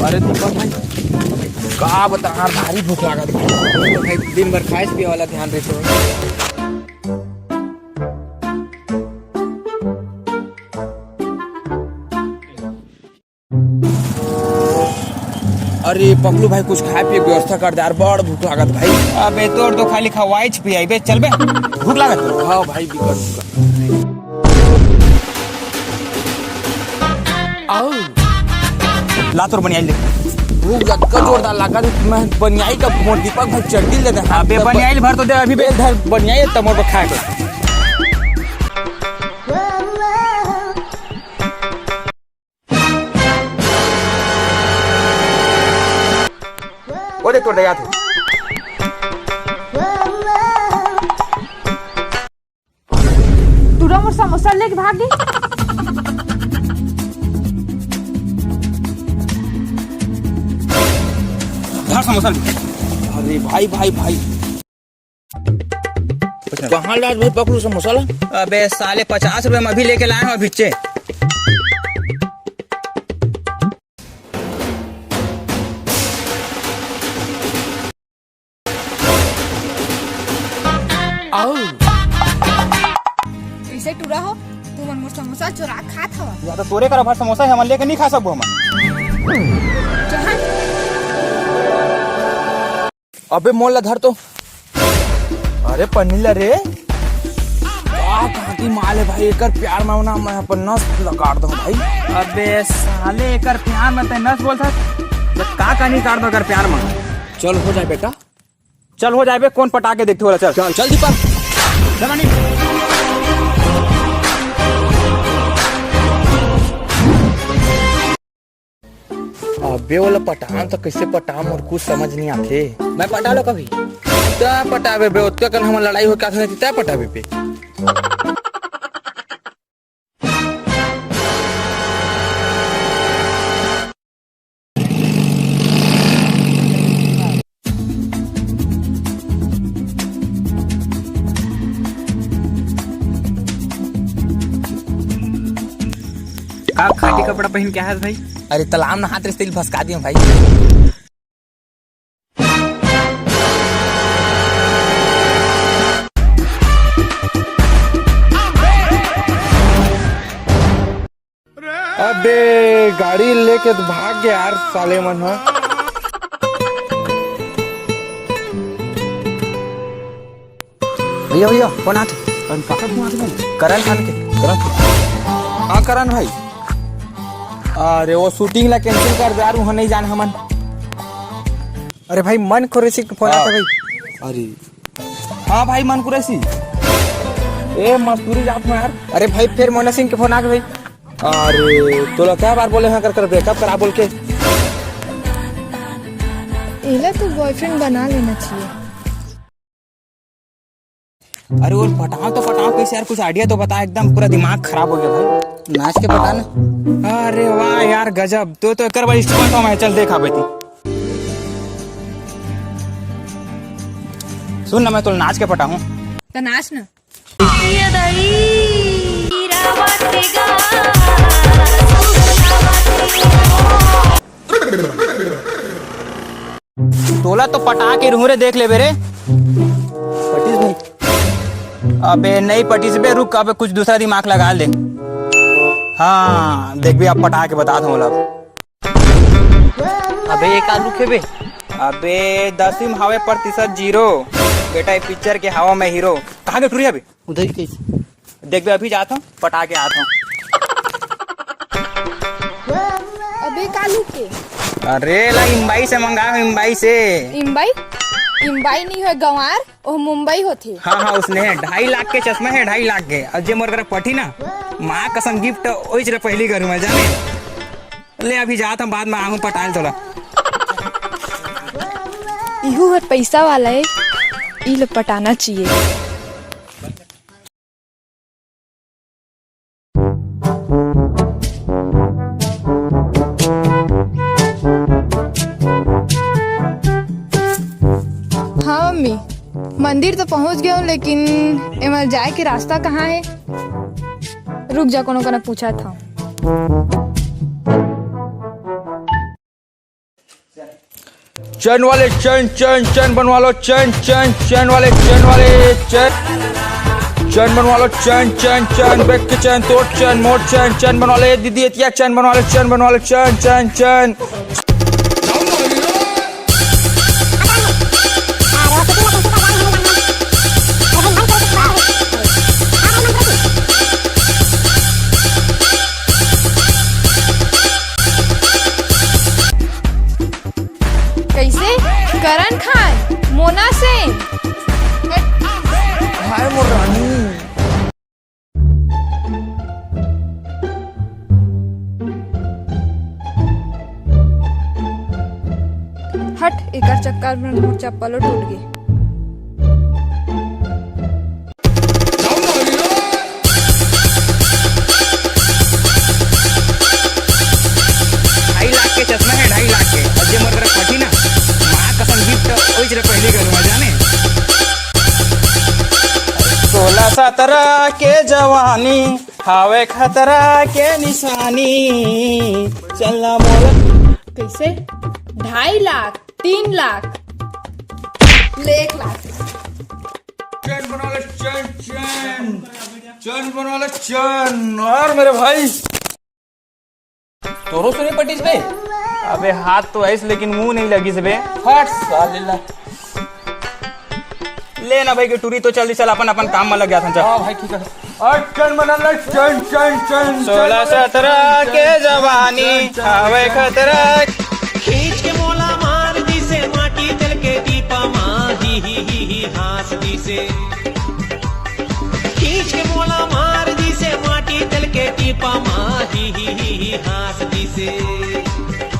अरे दीपक भाई का बता यार, भारी भूख लागत भाई। दिन भर खाए पिए वाला ध्यान रहे अरे पकलू भाई कुछ खाए पिए व्यवस्था कर दे यार, बड़ भूख लागत भाई। अबे तोर तो खाली खवाई पियाई बे, चल बे भूख लागत। हाँ भाई बिकट आओ ला तोर बनियाई ले। भूख जक्का जोरदार लगा। मैं बनियाई का मोर दीपक भाई चड्डी ले दे। अबे बनियाई भर तो दे अभी बे। इधर बनियाई तमोर पर खाए कर। ओ देख तोड़ दे याद तू मोर समोसा लेके भाग गई। समोसा। अरे भाई भाई भाई कहाँ लाज भाई पकड़ू समोसा ला। अबे साले 50 रुपए में अभी लेके लाए हैं बिच्चे। आओ ऐसे टूरा हो तू मन मोर समोसा चुरा खात हवा। या तो तोरे करा भर समोसा है, हम लेके नहीं खा सकबो हम। अबे मोल धर तो। अरे पनीला रे कहाँ की माल है भाई। एकर प्यार में ना मैं अपन नस लगा दूं भाई। अबे साले एकर प्यार में ते नस बोलता का नहीं काट दो एकर प्यार में। चल हो जाए बेटा, चल हो जाए बे। कौन पटा के देखते हो? चल चल चल दीपक जमानी। अबे वाला पटान तो कैसे पटाम और कुछ समझ नहीं आते। मैं पटा लो कभी त्या पटावे बे। उत्ते कल हम लड़ाई हो क्या था त्या पटावे पे। का खाकी कपड़ा पहन के आया भाई? अरे तालाब में हाथ से फंसका दियो भाई। अबे गाड़ी लेके तो भाग गया यार साले मन। है भैया भैया कौन आते? करण खान के। हाँ करण भाई। अरे वो शूटिंग ला कैंसिल कर दे यार, वहाँ नहीं जाना हमन। अरे भाई मन कुरैशी फोन आता भाई। अरे हाँ भाई मन कुरैशी ए मजदूरी जात में यार। अरे भाई फिर मोना सिंह के फोन आ गए भाई। अरे तो क्या बार बोले हैं कर ब्रेकअप करा बोल के। इला तो बॉयफ्रेंड बना लेना चाहिए। अरे वो पटाओ कैसे यार, कुछ आइडिया तो बता। एकदम पूरा दिमाग खराब हो गया भाई। नाच के पटाना। अरे वाह यार गजब। तो एक बार इंस्ट्रूमेंट में चल देखा बेटी। सुन ना मैं तो नाच के पटा हूँ तो नाच ना। तोला तो पटा के रूहरे देख ले बेरे। पटीस भाई। अबे नहीं पटीस बे, रुक अबे कुछ दूसरा दिमाग लगा ले। हाँ देख भी अब पटा के बता दूँ। अबे एक आलू के बे। अबे 10वीं हवा प्रतिशत 0 बेटा। ये पिक्चर के हवा में हीरो। कहाँ के टूरी अभी? उधर ही कैसे देख बे अभी जाता हूँ पटा के आता हूँ। अबे कालू के। अरे ला इम्बाई से मंगा, इम्बाई से। इम्बाई इम्बाई नहीं है गंवार, वो मुंबई होती। हाँ हाँ उसने है 2.5 लाख के चश्मा है, 2.5 लाख के। और जे मोर कर पठी ना माँ कसम गिफ्ट ओइच रे पहली करूँ मैं जाने। ले अभी जाता हूँ, बाद में आऊँ पटाल तोला। इहू है पैसा वाला है, इल पटाना चाहिए। हाँ मम्मी मंदिर तो पहुंच गया हूँ, लेकिन एमर जाए के रास्ता कहाँ है? रुक जा, कोनो पूछा था। चैन वाले चैन चैन चैन बनवा लो चैन चैन चैन वाले चैन चैन बनवा लो चैन चैन चैन बैक के चैन तोड़ चैन मोड़ चैन चैन बनवा लो दीदी एतिया चैन बनवा लो चैन बनवा लो चैन चैन चैन कैसे करण खान मोना सेन हाय मोर रानी हट एकर चक्कर में मोर चप्पलो टूट गए। चश्मा है 2.5 लाख के और जे मोर करा पटी ना मां कसम गिफ्ट ओइच रे पहली करूंगा जाने 16-17 के जवानी हावे खतरा के निशानी चलना मोर कैसे 2.5 लाख 3 लाख ले 1 लाख चैन बनवा लो चैन चैन चैन बनवा लो चैन और मेरे भाई तोरो सुनी पटीस बे अबे हाथ तो ऐस लेकिन मुंह नहीं लगी से बे फट सालेला ले ना भाई के टूरी तो चल अपन अपन काम में लग गया था चल हां भाई ठीक है और चैन बना लो चैन चैन चैन 16-17 के जवानी हावे खतरा खींच के मोला मार दी से माटी दिल के दीपा माँ ही हास दी से खींच के मोला मार दी से माटी दिल के दीपा माँ ही हास दी से